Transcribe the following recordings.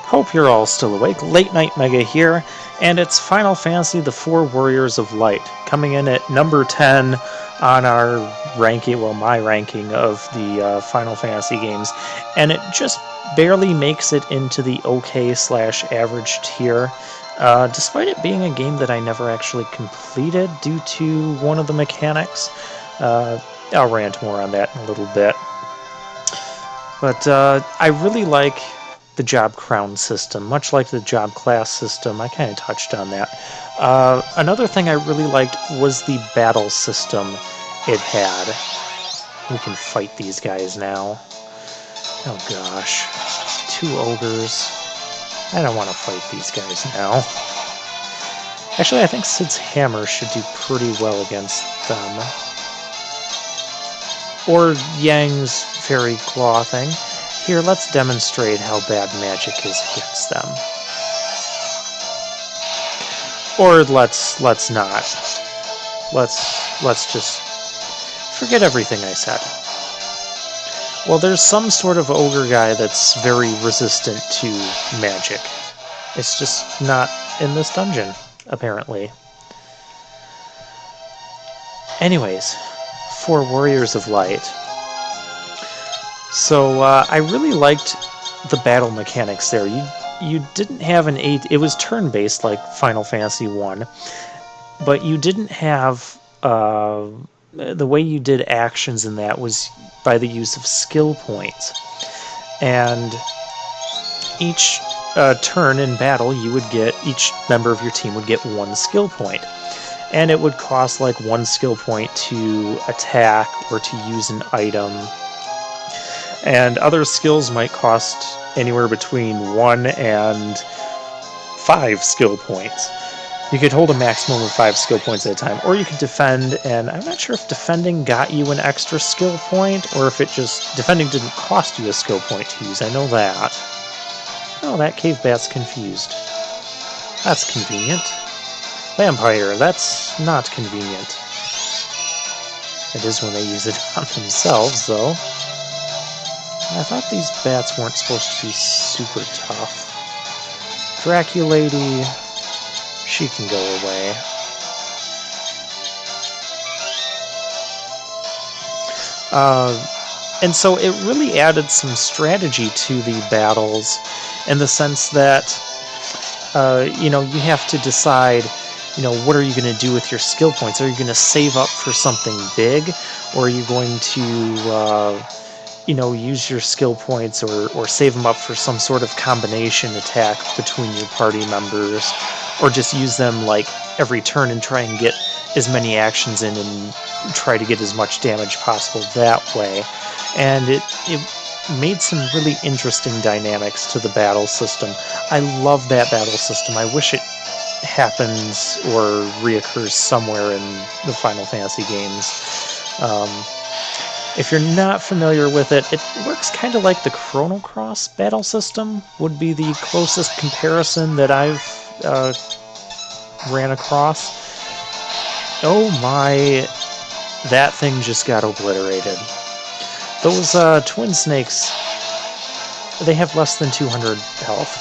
Hope you're all still awake. Late Night Mega here, and it's Final Fantasy The Four Warriors of Light, coming in at number 10 on our ranking, well, my ranking of the Final Fantasy games, and it just barely makes it into the okay/average tier, despite it being a game that I never actually completed due to one of the mechanics. I'll rant more on that in a little bit. But I really like the job crown system, much like the job class system. I kind of touched on that. Another thing I really liked was the battle system it had. We can fight these guys now. Oh gosh. 2 ogres. I don't want to fight these guys now. Actually, I think Cid's hammer should do pretty well against them. Or Yang's fairy claw thing. Here, let's demonstrate how bad magic is against them. Or let's not. Let's just forget everything I said. Well, there's some sort of ogre guy that's very resistant to magic. It's just not in this dungeon, apparently. Anyways, Four Warriors of Light. So I really liked the battle mechanics there. You didn't have an 8. It was turn-based like Final Fantasy 1, but you didn't have the way you did actions in that was by the use of skill points. And each turn in battle, you would get, each member of your team would get 1 skill point. And it would cost like 1 skill point to attack or to use an item. And other skills might cost anywhere between 1 and 5 skill points. You could hold a maximum of 5 skill points at a time, or you could defend, and I'm not sure if defending got you an extra skill point, or if it just, defending didn't cost you a skill point to use, I know that. Oh, that cave bat's confused. That's convenient. Vampire, that's not convenient. It is when they use it on themselves, though. I thought these bats weren't supposed to be super tough. Draculady, she can go away. And so it really added some strategy to the battles in the sense that, you know, you have to decide, you know, what are you going to do with your skill points? Are you going to save up for something big, or are you going to you know, use your skill points or save them up for some sort of combination attack between your party members, or just use them like every turn and try and get as many actions in and try to get as much damage possible that way. And it made some really interesting dynamics to the battle system. I love that battle system. I wish it happens or reoccurs somewhere in the Final Fantasy games. If you're not familiar with it, it works kind of like the Chrono Cross battle system, would be the closest comparison that I've ran across. Oh my, that thing just got obliterated. Those twin snakes, they have less than 200 health.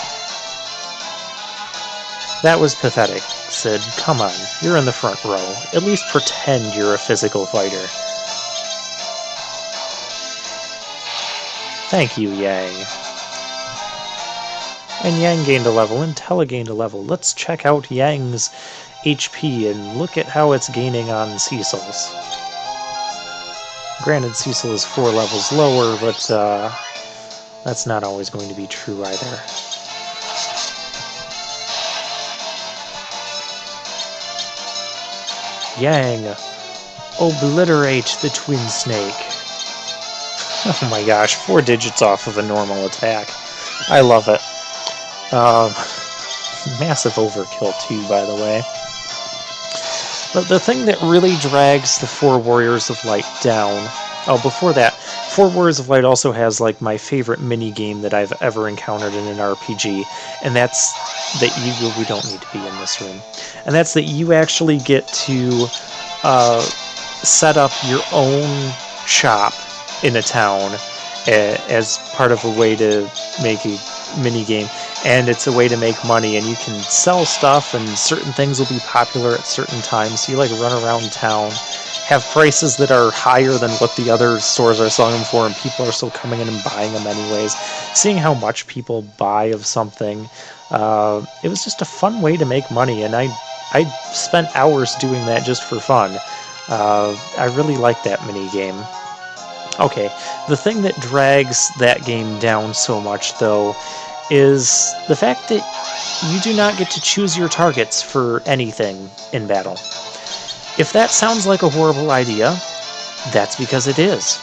That was pathetic, Cid. Come on, you're in the front row. At least pretend you're a physical fighter. Thank you, Yang. And Yang gained a level, and Tella gained a level. Let's check out Yang's HP and look at how it's gaining on Cecil's. Granted, Cecil is 4 levels lower, but that's not always going to be true either. Yang, obliterate the twin snake. Oh my gosh, 4 digits off of a normal attack. I love it. Massive overkill too, by the way. But the thing that really drags the Four Warriors of Light down... Oh, before that, Four Warriors of Light also has like my favorite mini-game that I've ever encountered in an RPG, and that's that we don't need to be in this room. And that's that you actually get to set up your own shop in a town as part of a way to make a mini game. and it's a way to make money, and you can sell stuff, and certain things will be popular at certain times. So you like run around town, have prices that are higher than what the other stores are selling them for, and people are still coming in and buying them anyways. Seeing how much people buy of something, it was just a fun way to make money, and I spent hours doing that just for fun. I really like that mini game. Okay, the thing that drags that game down so much, though, is the fact that you do not get to choose your targets for anything in battle. If that sounds like a horrible idea, that's because it is.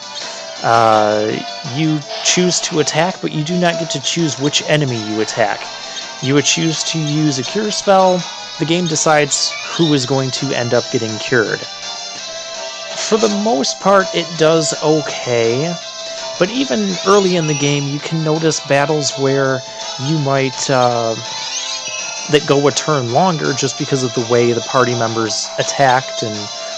You choose to attack, but you do not get to choose which enemy you attack. You would choose to use a cure spell, the game decides who is going to end up getting cured. For the most part, it does okay, but even early in the game, you can notice battles where you might that go a turn longer just because of the way the party members attacked and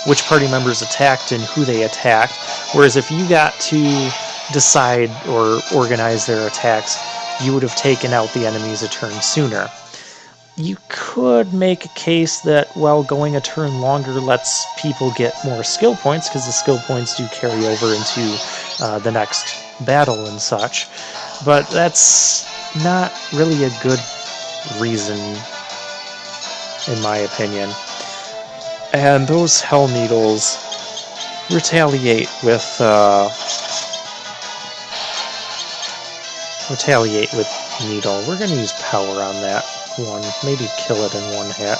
which party members attacked and who they attacked. Whereas if you got to decide or organize their attacks, you would have taken out the enemies a turn sooner. You could make a case that, well, going a turn longer lets people get more skill points, because the skill points do carry over into the next battle and such. But that's not really a good reason, in my opinion. And those Hell Needles retaliate with Needle. We're going to use power on that one. Maybe kill it in one hit.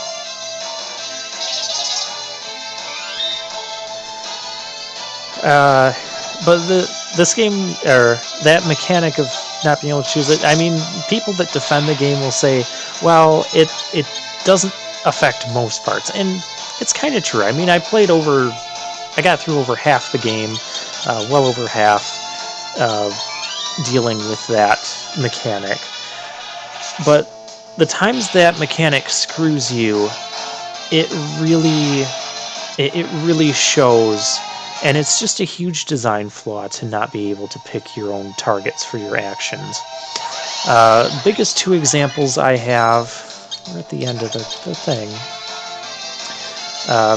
But this game, or that mechanic of not being able to choose it, I mean, people that defend the game will say, well, it doesn't affect most parts. And it's kind of true. I mean, I got through over half the game, well over half, dealing with that mechanic. But the times that mechanic screws you, it really shows, and it's just a huge design flaw to not be able to pick your own targets for your actions. Biggest two examples I have, we're at the end of the thing.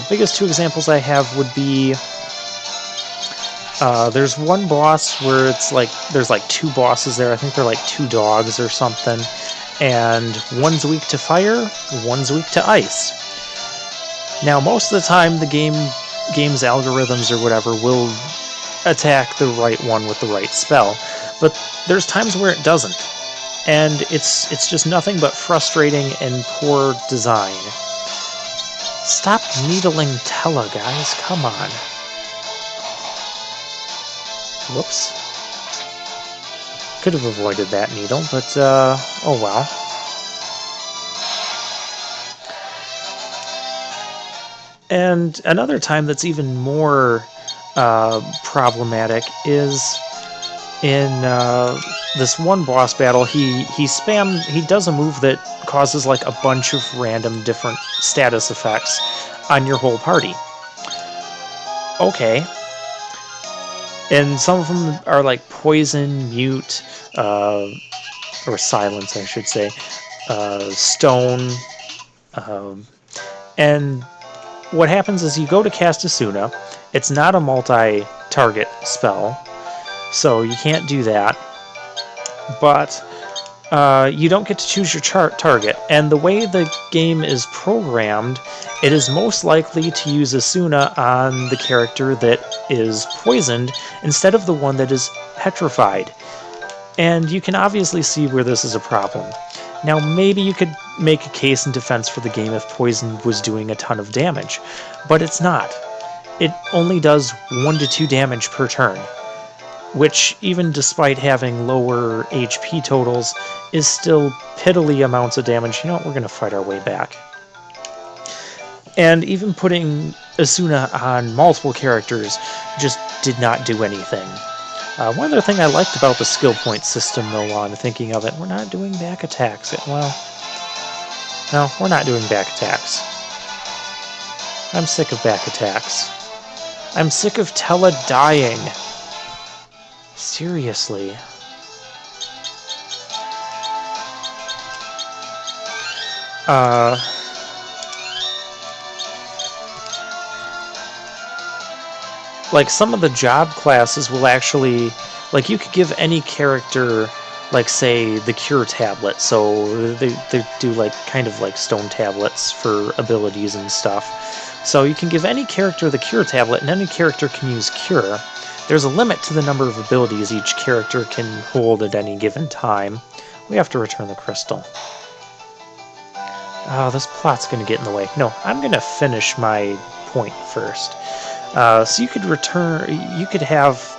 Biggest two examples I have would be, there's one boss where it's like, there's like two bosses there, I think they're like two dogs or something, and one's weak to fire, one's weak to ice. Now, most of the time, the game's algorithms or whatever will attack the right one with the right spell, but there's times where it doesn't, and it's just nothing but frustrating and poor design. Stop needling Tella, guys, come on. Whoops. Could have avoided that needle, but, oh well. And another time that's even more problematic is in this one boss battle. He does a move that causes like a bunch of random different status effects on your whole party. Okay. And some of them are like poison, mute, or silence, I should say, stone, and what happens is you go to cast Esuna. It's not a multi-target spell, so you can't do that. But you don't get to choose your target, and the way the game is programmed, it is most likely to use Esuna on the character that is poisoned instead of the one that is petrified. And you can obviously see where this is a problem. Now, maybe you could make a case in defense for the game if poison was doing a ton of damage, but it's not. It only does 1 to 2 damage per turn, which, even despite having lower HP totals, is still piddly amounts of damage. You know what, we're going to fight our way back. And even putting Esuna on multiple characters just did not do anything. One other thing I liked about the skill point system, though, on thinking of it, we're not doing back attacks. Well, no, we're not doing back attacks. I'm sick of back attacks. I'm sick of Tella dying. Seriously. Uh, like some of the job classes will actually, like you could give any character, like say the cure tablet, so they do like kind of like stone tablets for abilities and stuff. So you can give any character the cure tablet and any character can use cure. There's a limit to the number of abilities each character can hold at any given time. We have to return the crystal. Oh, this plot's gonna get in the way. No, I'm gonna finish my point first. So you could have,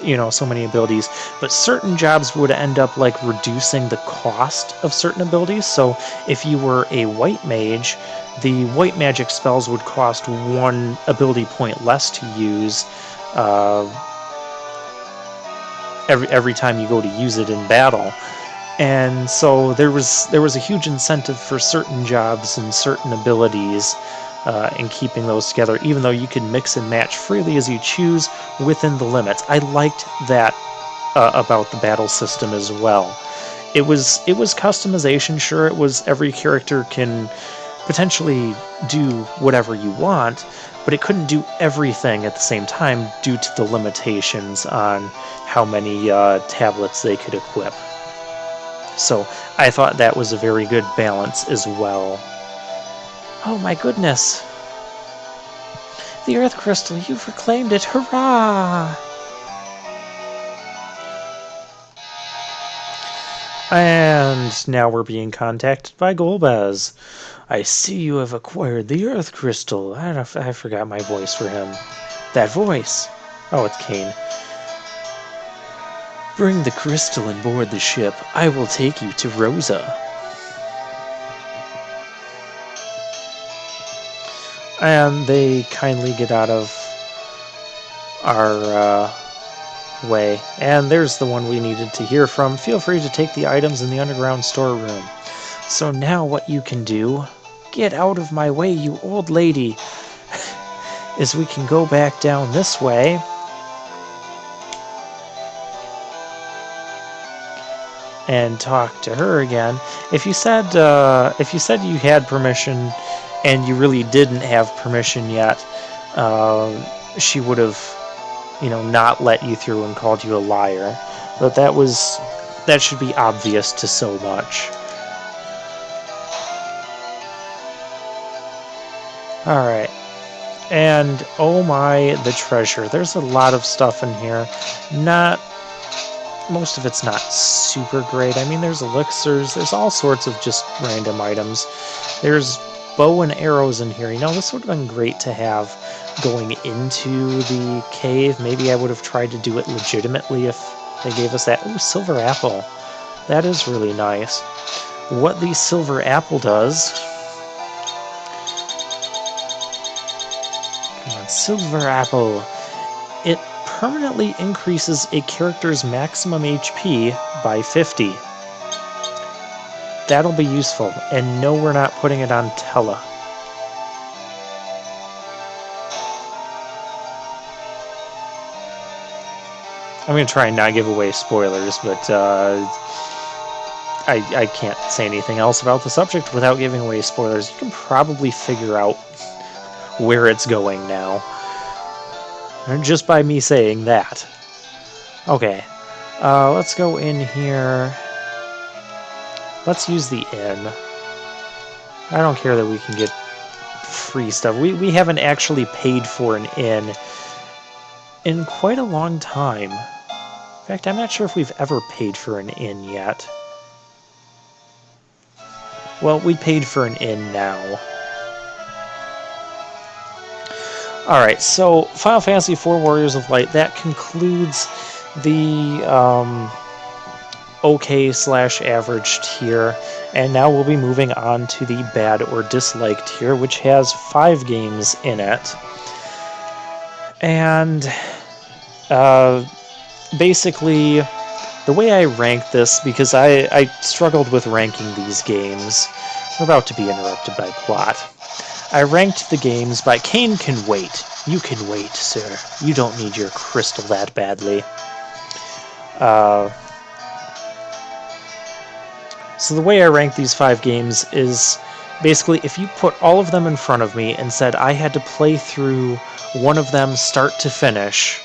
you know, so many abilities, but certain jobs would end up like reducing the cost of certain abilities. So if you were a white mage, the white magic spells would cost 1 ability point less to use every time you go to use it in battle. And so there was a huge incentive for certain jobs and certain abilities in keeping those together, even though you can mix and match freely as you choose within the limits. I liked that about the battle system as well. It was customization, sure. It was every character can potentially do whatever you want, but it couldn't do everything at the same time due to the limitations on how many tablets they could equip. So I thought that was a very good balance as well. Oh my goodness! The Earth Crystal, you've reclaimed it! Hurrah! And now we're being contacted by Golbez. I see you have acquired the Earth Crystal. I forgot my voice for him. That voice! Oh, it's Kane. Bring the crystal and board the ship. I will take you to Rosa. And they kindly get out of our way. And there's the one we needed to hear from. Feel free to take the items in the underground storeroom. So now what you can do, get out of my way, you old lady, is we can go back down this way. And talk to her again. If you said you had permission and you really didn't have permission yet, she would have, you know, not let you through and called you a liar. But that should be obvious to so much. Alright. And oh my, the treasure. There's a lot of stuff in here. Most of it's not super great. I mean, there's elixirs, there's all sorts of just random items. There's bow and arrows in here. You know, this would have been great to have going into the cave. Maybe I would have tried to do it legitimately if they gave us that. Ooh, silver apple. That is really nice. What the silver apple does... Come on, silver apple. It permanently increases a character's maximum HP by 50. That'll be useful, and no, we're not putting it on Tella. I'm going to try and not give away spoilers, but I can't say anything else about the subject without giving away spoilers. You can probably figure out where it's going now. Just by me saying that. Okay. Let's go in here. Let's use the inn. I don't care that we can get free stuff. We haven't actually paid for an inn in quite a long time. In fact, I'm not sure if we've ever paid for an inn yet. Well, we paid for an inn now. Alright, so Final Fantasy IV Warriors of Light, that concludes the OK/average tier, and now we'll be moving on to the bad or dislike tier, which has 5 games in it. And basically, the way I rank this, because I struggled with ranking these games, we're about to be interrupted by plot. I ranked the games by Kane can wait. You can wait, sir. You don't need your crystal that badly. So the way I rank these 5 games is Basically, if you put all of them in front of me and said I had to play through one of them start to finish,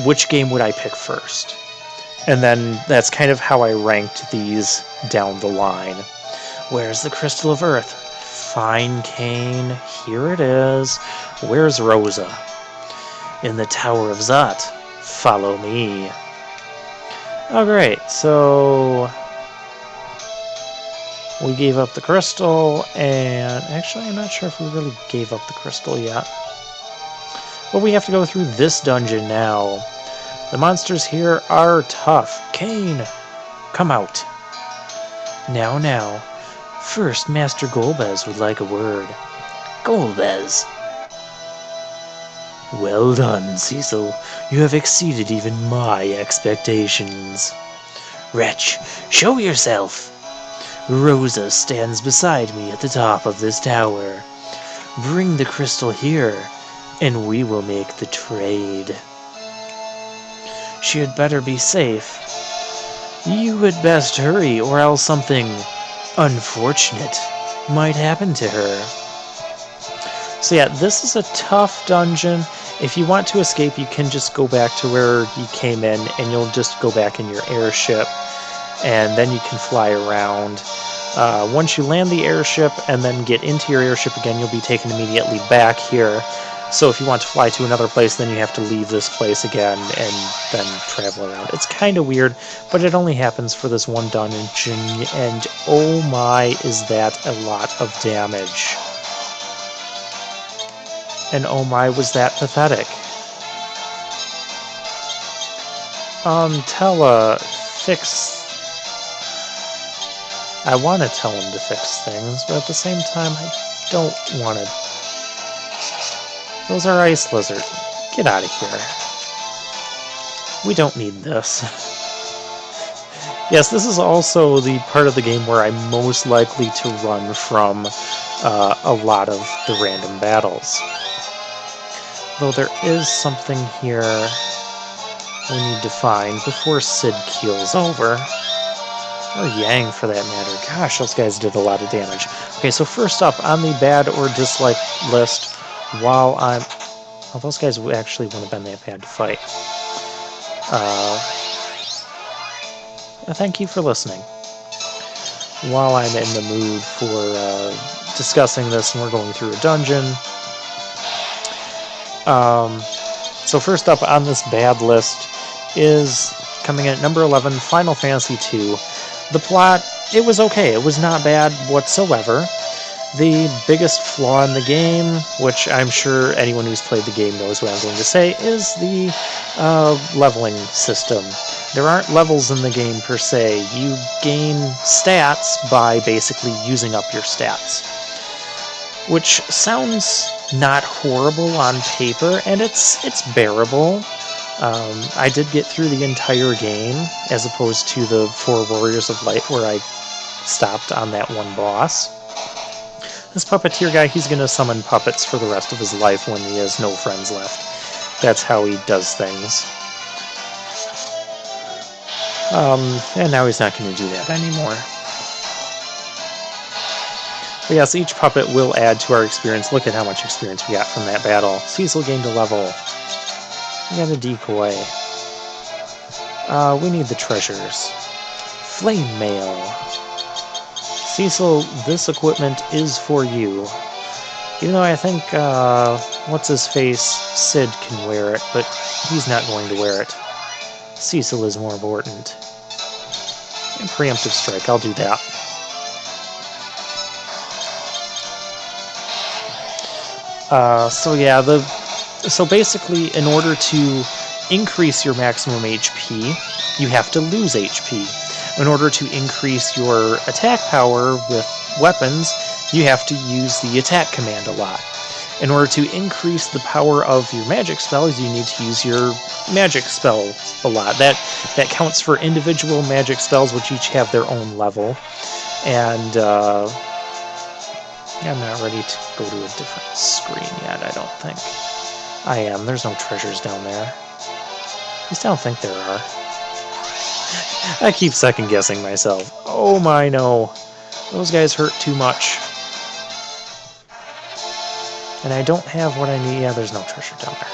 which game would I pick first? And then that's kind of how I ranked these down the line. Where's the Crystal of Earth? Fine, Cain. Here it is. Where's Rosa? In the Tower of Zot. Follow me. Oh, great. So we gave up the crystal, and actually I'm not sure if we really gave up the crystal yet. But we have to go through this dungeon now. The monsters here are tough. Cain, come out. Now. First, Master Golbez would like a word. Golbez. Well done, Cecil. You have exceeded even my expectations. Wretch, show yourself. Rosa stands beside me at the top of this tower. Bring the crystal here, and we will make the trade. She had better be safe. You had best hurry, or else something unfortunate might happen to her. So yeah, this is a tough dungeon. If you want to escape, you can just go back to where you came in, and you'll just go back in your airship, and then you can fly around. Once you land the airship and then get into your airship again, you'll be taken immediately back here. So if you want to fly to another place, then you have to leave this place again and then travel around. It's kind of weird, but it only happens for this one dungeon, and oh my, is that a lot of damage. And oh my, was that pathetic. Tella, fix... I want to tell him to fix things, but at the same time, I don't want to. Those are ice lizards. Get out of here. We don't need this. Yes, this is also the part of the game where I'm most likely to run from a lot of the random battles. Though there is something here we need to find before Sid keels over. Or Yang, for that matter. Gosh, those guys did a lot of damage. Okay, so first up on the bad or dislike list, while I'm... Well, those guys actually wouldn't have been that bad to fight. Thank you for listening. While I'm in the mood for discussing this, and we're going through a dungeon. So first up on this bad list is, coming in at number 11, Final Fantasy II. The plot, it was okay. It was not bad whatsoever. The biggest flaw in the game, which I'm sure anyone who's played the game knows what I'm going to say, is the leveling system. There aren't levels in the game per se. You gain stats by basically using up your stats. Which sounds not horrible on paper, and it's bearable. I did get through the entire game, as opposed to the 4 Warriors of Light, where I stopped on that one boss. This puppeteer guy, he's going to summon puppets for the rest of his life when he has no friends left. That's how he does things. And now he's not going to do that anymore. But yes, each puppet will add to our experience. Look at how much experience we got from that battle. Cecil gained a level. We got a decoy. We need the treasures. Flame mail. Cecil, this equipment is for you. Even though I think, what's-his-face, Sid can wear it, but he's not going to wear it. Cecil is more important. And preemptive strike, I'll do that. So basically, in order to increase your maximum HP, you have to lose HP. In order to increase your attack power with weapons, you have to use the attack command a lot. In order to increase the power of your magic spells, you need to use your magic spells a lot. That counts for individual magic spells, which each have their own level. And I'm not ready to go to a different screen yet, I don't think. I am. There's no treasures down there. At least I don't think there are. I keep second-guessing myself. Oh my, no. Those guys hurt too much. And I don't have what I need. Yeah, there's no treasure down there.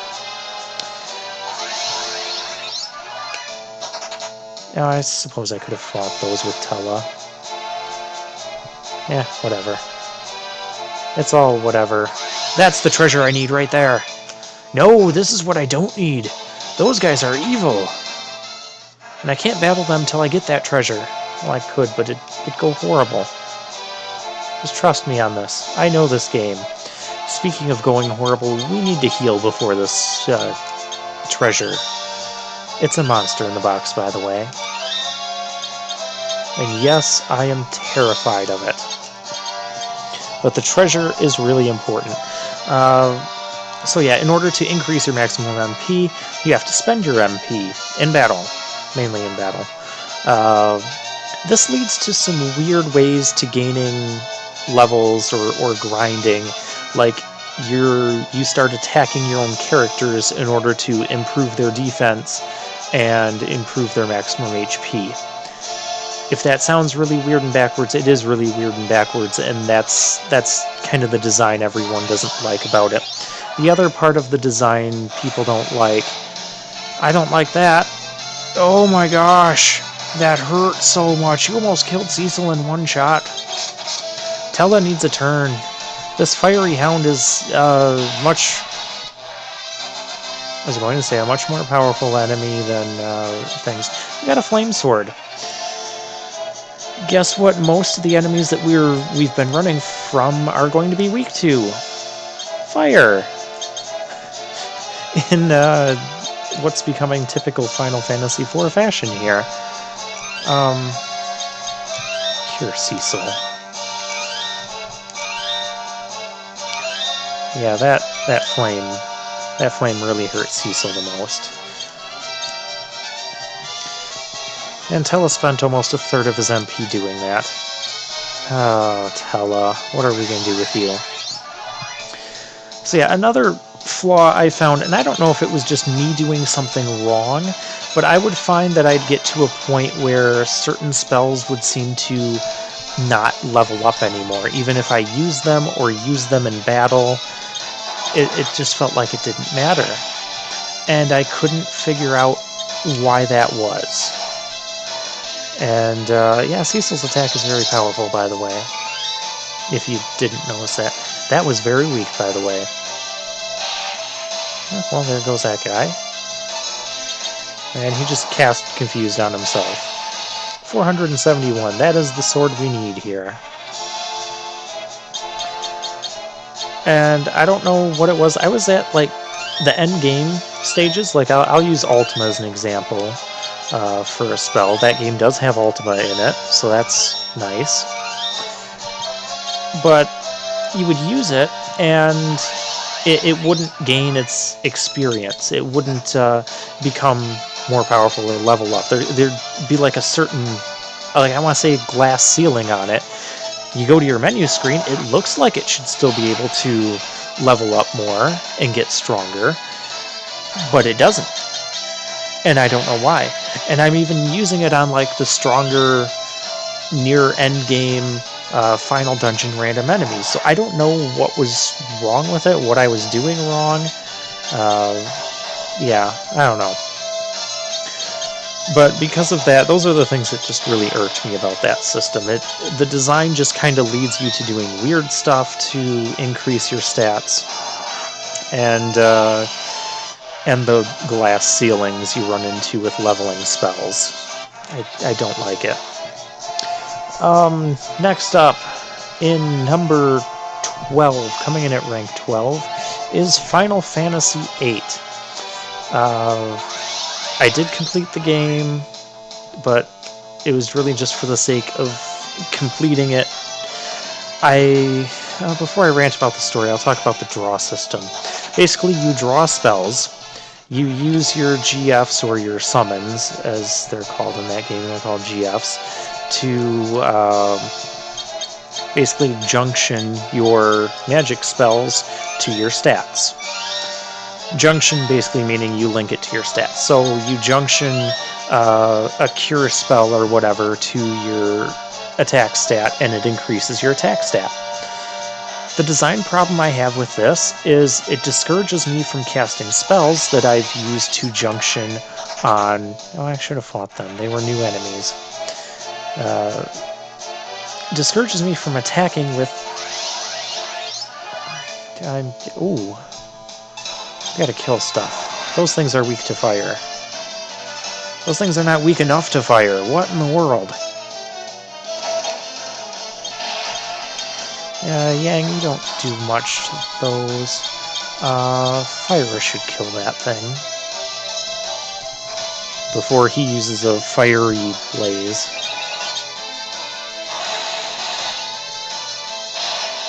Yeah, I suppose I could have fought those with Tella. Yeah, whatever. It's all whatever. That's the treasure I need right there. No, this is what I don't need. Those guys are evil. And I can't battle them till I get that treasure. Well, I could, but it'd go horrible. Just trust me on this. I know this game. Speaking of going horrible, we need to heal before this treasure. It's a monster in the box, by the way. And yes, I am terrified of it. But the treasure is really important. So yeah, in order to increase your maximum MP, you have to spend your MP in battle. Mainly in battle. This leads to some weird ways to gaining levels or grinding. Like, you start attacking your own characters in order to improve their defense and improve their maximum HP. If that sounds really weird and backwards, it is really weird and backwards, and that's kind of the design everyone doesn't like about it. The other part of the design people don't like, I don't like that. Oh my gosh, that hurt so much. You almost killed Cecil in one shot. Tella needs a turn. This Fiery Hound is much... I was going to say a much more powerful enemy than things. We got a Flame Sword. Guess what most of the enemies that we've been running from are going to be weak to? Fire! In what's becoming typical Final Fantasy IV fashion here. Cure Cecil. Yeah, that flame really hurt Cecil the most. And Tella spent almost a third of his MP doing that. Oh, Tella, what are we going to do with you? So yeah, another flaw I found, and I don't know if it was just me doing something wrong, but I would find that I'd get to a point where certain spells would seem to not level up anymore. Even if I use them or use them in battle, it just felt like it didn't matter. And I couldn't figure out why that was. And yeah, Cecil's attack is very powerful, by the way. If you didn't notice that. That was very weak, by the way. Well, there goes that guy. And he just cast Confused on himself. 471. That is the sword we need here. And I don't know what it was. I was at, like, the end game stages. Like, I'll use Ultima as an example. For a spell. That game does have Ultima in it, so that's nice. But you would use it, and it wouldn't gain its experience. It wouldn't become more powerful or level up. There'd be like a certain, like I want to say, glass ceiling on it. You go to your menu screen, it looks like it should still be able to level up more and get stronger, but it doesn't. And I don't know why. And I'm even using it on like the stronger near end game final dungeon random enemies. So I don't know what was wrong with it, what I was doing wrong. Yeah, I don't know. But because of that, those are the things that just really irked me about that system. The design just kind of leads you to doing weird stuff to increase your stats. And the glass ceilings you run into with leveling spells. I don't like it. Next up, in number 12, coming in at rank 12, is Final Fantasy VIII. I did complete the game, but it was really just for the sake of completing it. Before I rant about the story, I'll talk about the draw system. Basically, you draw spells. You use your GFs, or your summons, as they're called in that game, they're called GFs, to basically junction your magic spells to your stats. Junction basically meaning you link it to your stats. So you junction a cure spell or whatever to your attack stat, and it increases your attack stat. The design problem I have with this is it discourages me from casting spells that I've used to junction on... Oh, I should have fought them. They were new enemies. Discourages me from attacking with... Ooh. Gotta kill stuff. Those things are weak to fire. Those things are not weak enough to fire. What in the world? Yang, you don't do much to those. Fire should kill that thing. Before he uses a fiery blaze.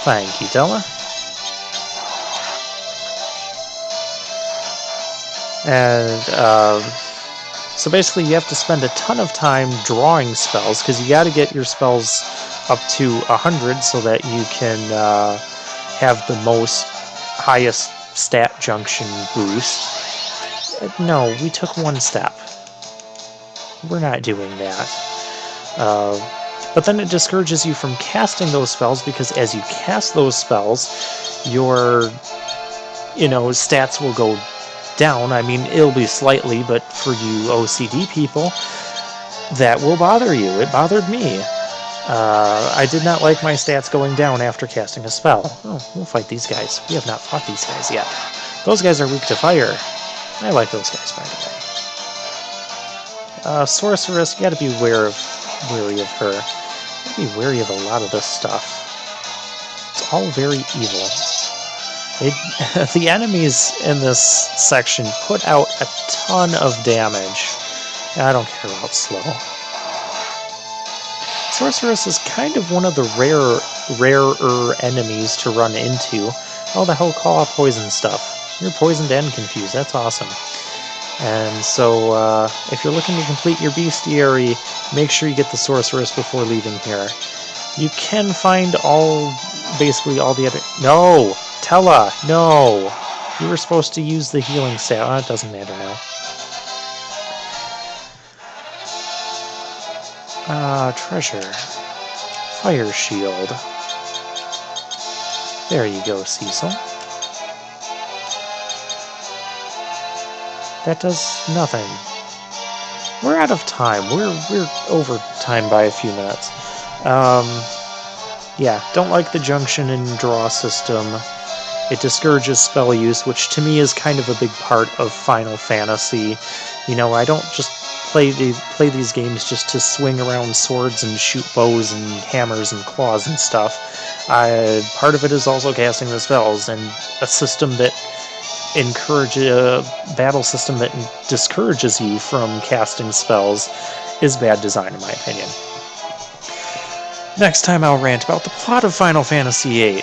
Thank you, Della. And, so basically you have to spend a ton of time drawing spells, because you gotta get your spells up to 100 so that you can have the most highest stat junction boost. No, we took one step. We're not doing that. But then it discourages you from casting those spells, because as you cast those spells, your, stats will go down. I mean, it'll be slightly, but for you OCD people, that will bother you. It bothered me. I did not like my stats going down after casting a spell. Oh, we'll fight these guys. We have not fought these guys yet. Those guys are weak to fire. I like those guys, by the way. Sorceress, you gotta be wary of her. You gotta be wary of a lot of this stuff. It's all very evil. The enemies in this section put out a ton of damage. I don't care about slow. Sorceress is kind of one of the rarer enemies to run into. Oh, the hell, call out poison stuff. You're poisoned and confused. That's awesome. And so, if you're looking to complete your bestiary, make sure you get the Sorceress before leaving here. You can find basically all the other... No! Tella! No! You were supposed to use the healing stat. Oh, it doesn't matter now. Treasure. Fire shield. There you go, Cecil. That does nothing. We're out of time. We're over time by a few minutes. Yeah, don't like the junction and draw system. It discourages spell use, which to me is kind of a big part of Final Fantasy. I don't just play these games just to swing around swords and shoot bows and hammers and claws and stuff. Part of it is also casting the spells, and a system that battle system that discourages you from casting spells is bad design, in my opinion. Next time I'll rant about the plot of Final Fantasy VIII.